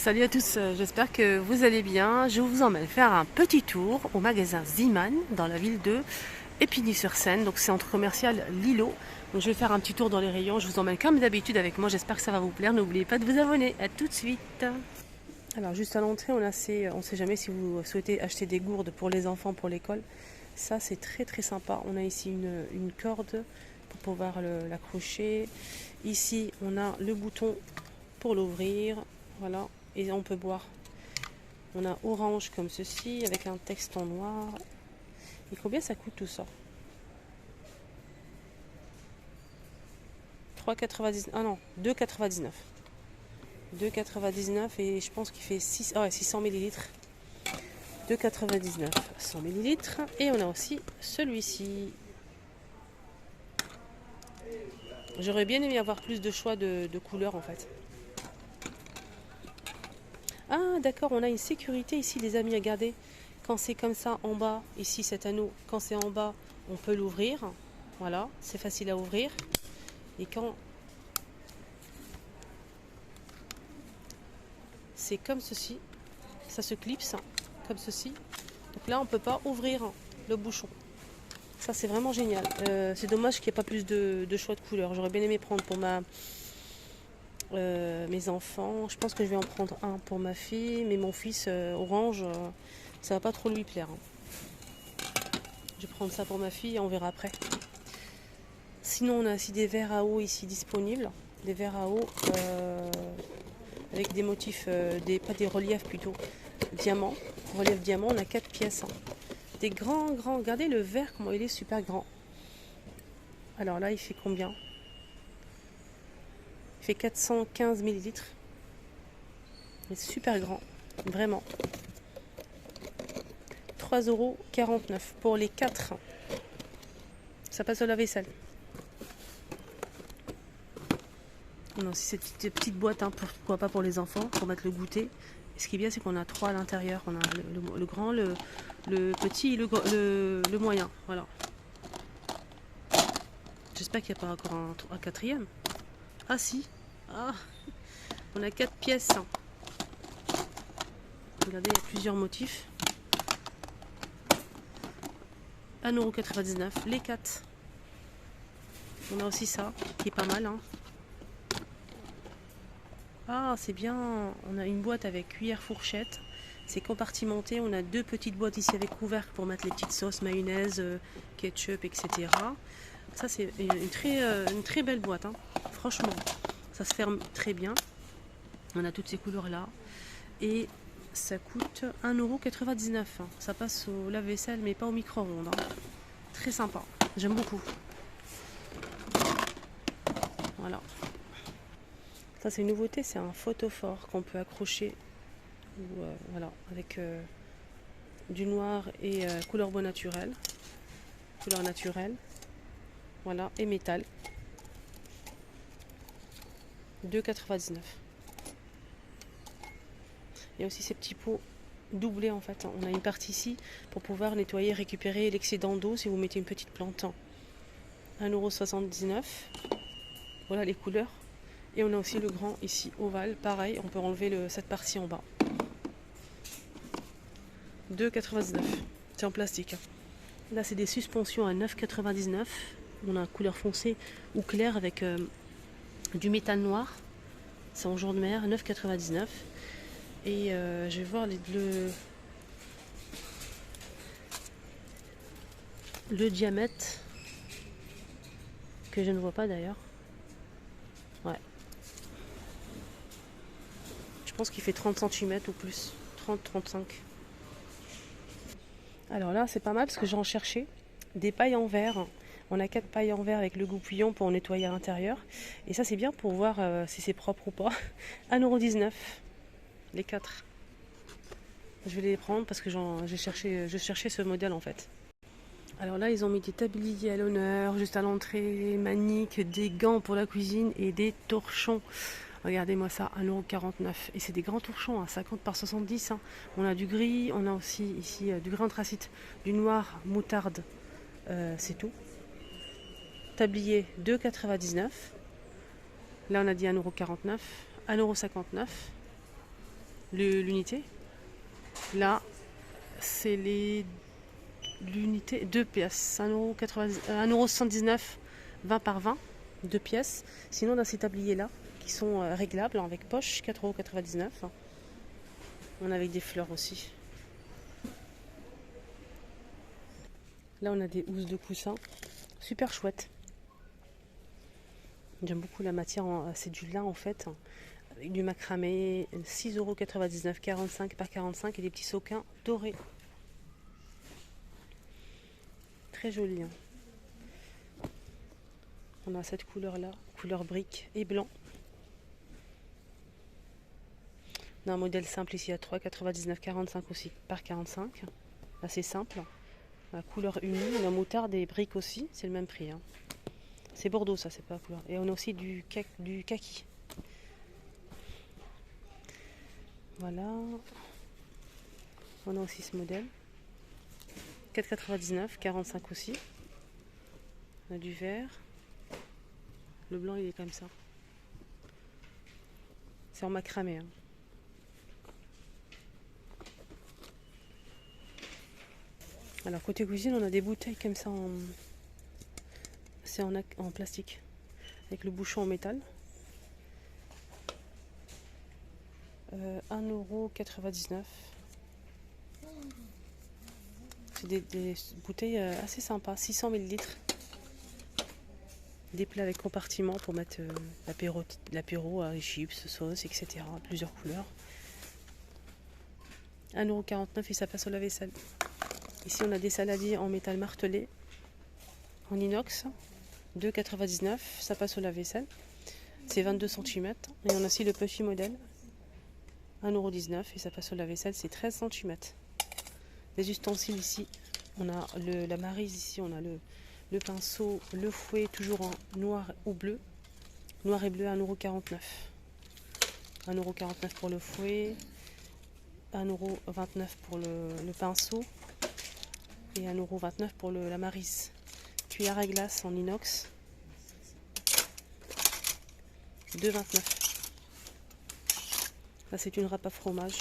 Salut à tous, j'espère que vous allez bien. Je vous emmène faire un petit tour au magasin Ziman dans la ville de Épinay-sur-Seine. Donc c'est centre commercial Lilo. Donc je vais faire un petit tour dans les rayons. Je vous emmène comme d'habitude avec moi. J'espère que ça va vous plaire. N'oubliez pas de vous abonner. À tout de suite. Alors juste à l'entrée, on ne sait jamais si vous souhaitez acheter des gourdes pour les enfants pour l'école. Ça c'est très très sympa. On a ici une corde pour pouvoir l'accrocher. Ici on a le bouton pour l'ouvrir. Voilà. Et on peut boire. On a orange comme ceci avec un texte en noir. Et combien ça coûte tout ça? 3,99. Ah non, 2,99. 2,99 et je pense qu'il fait 600 millilitres. 2,99, 100 millilitres. Et on a aussi celui-ci. J'aurais bien aimé avoir plus de choix de couleurs en fait. Ah d'accord, on a une sécurité ici les amis, regardez. Quand c'est comme ça en bas, ici cet anneau, quand c'est en bas, on peut l'ouvrir. Voilà, c'est facile à ouvrir. Et quand c'est comme ceci, ça se clipse comme ceci. Donc là, on ne peut pas ouvrir le bouchon. Ça, c'est vraiment génial. C'est dommage qu'il n'y ait pas plus de choix de couleurs. J'aurais bien aimé prendre pour mes enfants. Je pense que je vais en prendre un pour ma fille, mais mon fils orange, ça va pas trop lui plaire. Je vais prendre ça pour ma fille et on verra après. Sinon, on a aussi des verres à eau ici disponibles. Des verres à eau avec des motifs, pas des reliefs plutôt, diamant. Relief diamant, on a 4 pièces. Des grands, regardez le verre, comment il est super grand. Alors là, il fait combien? Il fait 415 millilitres. Il est super grand, vraiment. 3,49 € pour les 4. Ça passe au lave-vaisselle. On a aussi cette petite boîte, pourquoi pas pour les enfants, pour mettre le goûter. Et ce qui est bien, c'est qu'on a 3 à l'intérieur. On a le grand, le petit et le moyen. Voilà. J'espère qu'il n'y a pas encore un quatrième. Ah si. Ah. On a 4 pièces. Regardez, il y a plusieurs motifs. 1,99 € les 4. On a aussi ça, qui est pas mal. Ah, c'est bien. On a une boîte avec cuillère fourchette. C'est compartimenté. On a 2 petites boîtes ici avec couvercle pour mettre les petites sauces, mayonnaise, ketchup, etc. Ça, c'est une très belle boîte. Franchement, ça se ferme très bien. On a toutes ces couleurs-là. Et ça coûte 1,99 €. Ça passe au lave-vaisselle, mais pas au micro-ondes. Très sympa. J'aime beaucoup. Voilà. Ça c'est une nouveauté, c'est un photophore qu'on peut accrocher voilà, avec du noir et couleur bois naturel, couleur naturelle, voilà, et métal. 2,99 €. Il y a aussi ces petits pots doublés en fait. On a une partie ici pour pouvoir nettoyer, récupérer l'excédent d'eau si vous mettez une petite plante. 1,79 €. Voilà les couleurs. Et on a aussi le grand ici, ovale, pareil, on peut enlever cette partie en bas. 2,99 €. C'est en plastique. Là, c'est des suspensions à 9,99 €. On a une couleur foncée ou claire avec du métal noir. C'est en jaune mer, 9,99 €. Et je vais voir le diamètre que je ne vois pas d'ailleurs. Ouais. Je pense qu'il fait 30 cm ou plus. 30-35. Alors là, c'est pas mal parce que j'en cherchais des pailles en verre. On a 4 pailles en verre avec le goupillon pour nettoyer à l'intérieur. Et ça, c'est bien pour voir si c'est propre ou pas. 1,19 € les 4. Je vais les prendre parce que je cherchais ce modèle en fait. Alors là, ils ont mis des tabliers à l'honneur, juste à l'entrée, maniques, des gants pour la cuisine et des torchons. Regardez-moi ça, 1,49 €. Et c'est des grands torchons, 50 par 70. On a du gris, on a aussi ici du gris anthracite, du noir, moutarde. C'est tout. Tablier 2,99 €. Là, on a dit 1,49 €. 1,59 €. l'unité. Là, c'est l'unité 2 pièces. 1,79€, 20 par 20, 2 pièces. Sinon, on a ces tabliers-là qui sont réglables avec poche, 4,99€. On a avec des fleurs aussi. Là, on a des housses de coussins. Super chouette. J'aime beaucoup la matière, c'est du lin en fait. Avec du macramé, 6,99€, 45 par 45 et des petits sequins dorés. Très joli. Hein. On a cette couleur-là, couleur brique et blanc. On a un modèle simple ici à 3,99€, 45 aussi par 45. Assez simple. La couleur unie, la moutarde et briques aussi, c'est le même prix. Hein. C'est Bordeaux ça, c'est pas la couleur. Et on a aussi du kaki. Voilà. On a aussi ce modèle. 4,99€, 45 aussi. On a du vert. Le blanc il est comme ça. C'est en macramé. Hein. Alors côté cuisine, on a des bouteilles comme ça c'est en plastique. Avec le bouchon en métal. 1,99€. C'est des bouteilles assez sympas, 600 ml. Des plats avec compartiment pour mettre l'apéro, les chips, sauce, etc. Plusieurs couleurs. 1,49€ et ça passe au lave-vaisselle. Ici on a des saladiers en métal martelé, en inox. 2,99€, ça passe au lave-vaisselle. C'est 22 cm. Et on a aussi le petit modèle. 1,19€ et ça passe au lave-vaisselle, c'est 13 cm. Les ustensiles ici, on a la maryse ici, on a le pinceau, le fouet toujours en noir ou bleu. Noir et bleu, 1,49€. 1,49€ pour le fouet, 1,29€ pour le pinceau et 1,29€ pour la maryse. Cuillère à glace en inox, 2,29€. Là c'est une râpe à fromage.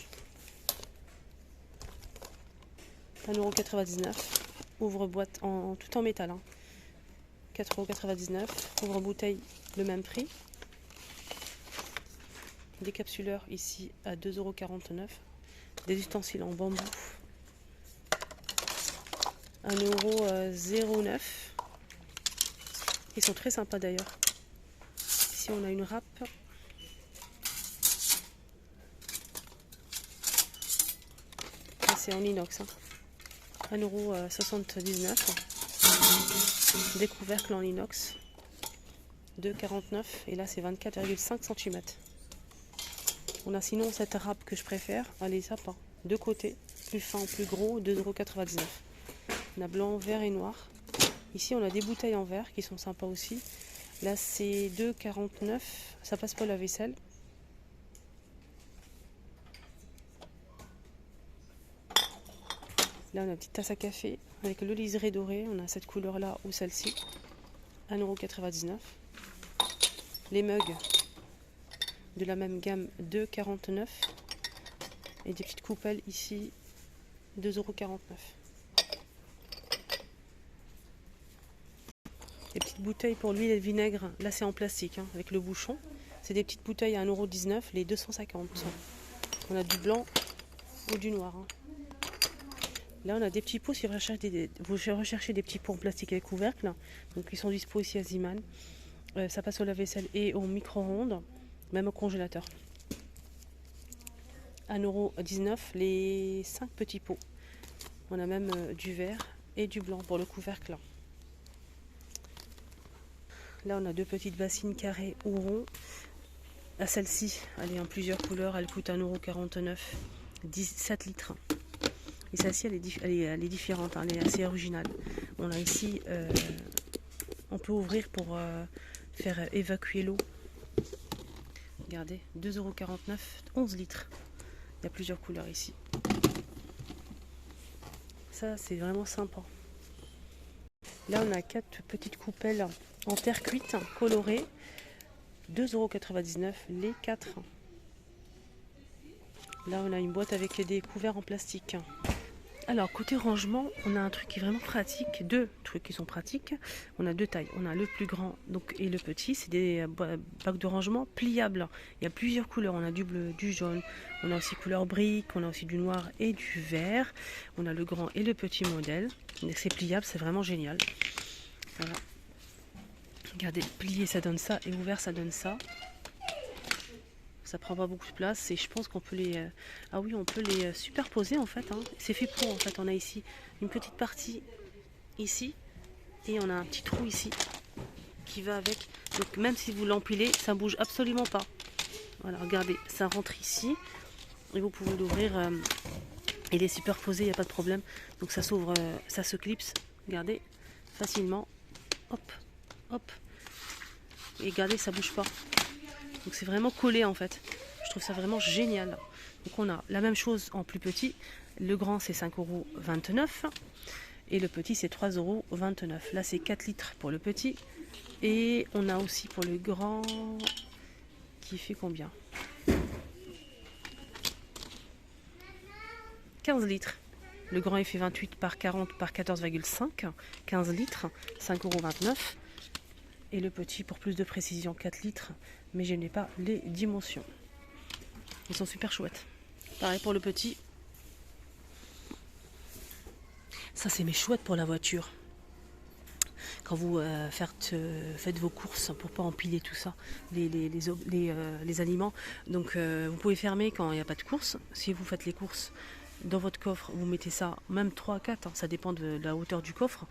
1,99€. Ouvre-boîte tout en métal. Hein. 4,99€. Ouvre-bouteille, le même prix. Décapsuleur ici à 2,49€. Des ustensiles en bambou. 1,09€. Ils sont très sympas d'ailleurs. Ici on a une râpe. C'est en inox. Hein. 1,79€. Des couvercles en inox. 2,49€. Et là c'est 24,5 cm. On a sinon cette râpe que je préfère. Elle est sympa. Deux côtés. Plus fin ou plus gros. 2,99€. On a blanc, vert et noir. Ici on a des bouteilles en verre qui sont sympas aussi. Là c'est 2,49€. Ça passe pas la vaisselle. Là, on a une petite tasse à café avec le liseré doré. On a cette couleur-là ou celle-ci. 1,99€. Les mugs de la même gamme, 2,49€. Et des petites coupelles ici, 2,49€. Les petites bouteilles pour l'huile et le vinaigre, là c'est en plastique, hein, avec le bouchon. C'est des petites bouteilles à 1,19€, les 250. On a du blanc ou du noir. Hein. Là, on a des petits pots si vous recherchez des petits pots en plastique avec couvercle. Donc, ils sont dispo ici à Ziman. Ça passe au lave-vaisselle et au micro-ondes, même au congélateur. 1,19€ les 5 petits pots. On a même du vert et du blanc pour le couvercle. Là, on a deux petites bassines carrées ou ronds. Celle-ci, elle est en plusieurs couleurs. Elle coûte 1,49€, 17 litres. Et celle-ci, elle est différente, hein, elle est assez originale. On a ici, on peut ouvrir pour faire évacuer l'eau. Regardez, 2,49€, 11 litres. Il y a plusieurs couleurs ici. Ça, c'est vraiment sympa. Là, on a 4 petites coupelles en terre cuite, colorées. 2,99€ les 4. Là, on a une boîte avec des couverts en plastique. Alors, côté rangement, on a un truc qui est vraiment pratique, deux trucs qui sont pratiques. On a deux tailles. On a le plus grand donc, et le petit. C'est des bacs de rangement pliables. Il y a plusieurs couleurs. On a du bleu, du jaune. On a aussi couleur brique. On a aussi du noir et du vert. On a le grand et le petit modèle. C'est pliable, c'est vraiment génial. Voilà. Regardez, plié, ça donne ça. Et ouvert, ça donne ça. Ça prend pas beaucoup de place et je pense qu'on peut les ah oui, on peut les superposer en fait, hein. C'est fait pour, en fait. On a ici une petite partie ici et on a un petit trou ici qui va avec. Donc même si vous l'empilez, ça bouge absolument pas. Voilà, regardez, ça rentre ici et vous pouvez l'ouvrir et les superposer, il n'y a pas de problème. Donc ça s'ouvre, ça se clipse, regardez, facilement. Hop, hop. Et regardez, ça bouge pas. Donc c'est vraiment collé en fait. Je trouve ça vraiment génial. Donc on a la même chose en plus petit. Le grand c'est 5,29 € et le petit c'est 3,29 €. Là c'est 4 litres pour le petit. Et on a aussi pour le grand qui fait combien? 15 litres. Le grand il fait 28 par 40 par 14,5. 15 litres, 5,29 €. Et le petit, pour plus de précision, 4 litres, mais je n'ai pas les dimensions. Ils sont super chouettes. Pareil pour le petit. Ça, c'est mes chouettes pour la voiture. Quand vous faites vos courses, pour pas empiler tout ça, les aliments. Donc, vous pouvez fermer quand il n'y a pas de course. Si vous faites les courses dans votre coffre, vous mettez ça, même 3 à 4, hein, ça dépend de la hauteur du coffre.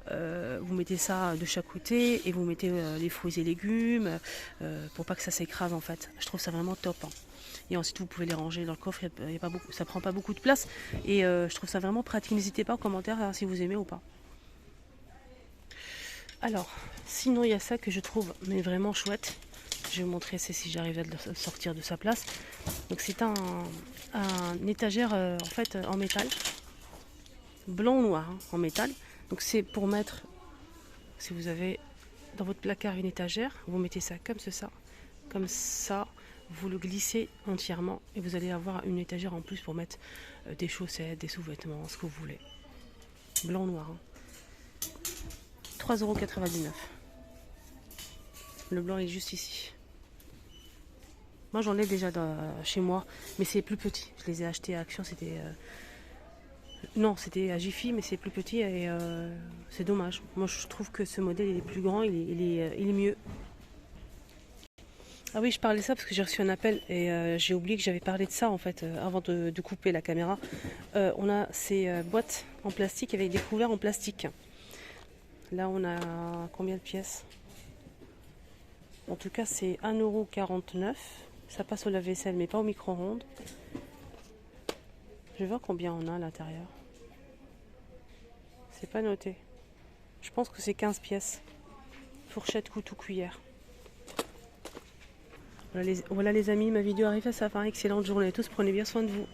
Vous mettez ça de chaque côté et vous mettez les fruits et légumes pour pas que ça s'écrase en fait. Je trouve ça vraiment top, hein. Et ensuite vous pouvez les ranger dans le coffre, y a pas beaucoup, ça prend pas beaucoup de place et je trouve ça vraiment pratique. N'hésitez pas en commentaire si vous aimez ou pas. Alors, sinon il y a ça que je trouve mais vraiment chouette. Je vais vous montrer si j'arrive à le sortir de sa place. Donc c'est un étagère en fait en métal, blanc ou noir, hein, en métal. Donc c'est pour mettre, si vous avez dans votre placard une étagère, vous mettez ça comme ça, vous le glissez entièrement et vous allez avoir une étagère en plus pour mettre des chaussettes, des sous-vêtements, ce que vous voulez. Blanc ou noir. Hein. 3,99 €. Le blanc est juste ici. Moi j'en ai déjà chez moi, mais c'est plus petit. Je les ai achetés à Action, c'était... non, c'était à Jiffy, mais c'est plus petit et c'est dommage. Moi je trouve que ce modèle il est plus grand, il est mieux. Ah oui, je parlais de ça parce que j'ai reçu un appel et j'ai oublié que j'avais parlé de ça en fait avant de couper la caméra. On a ces boîtes en plastique avec des couverts en plastique. Là on a combien de pièces? En tout cas c'est 1,49 €. Ça passe au lave-vaisselle mais pas au micro-ondes. Je vais voir combien on a à l'intérieur. C'est pas noté. Je pense que c'est 15 pièces. Fourchette, couteau, cuillère. Voilà les amis, ma vidéo arrive à sa fin. Excellente journée à tous. Prenez bien soin de vous.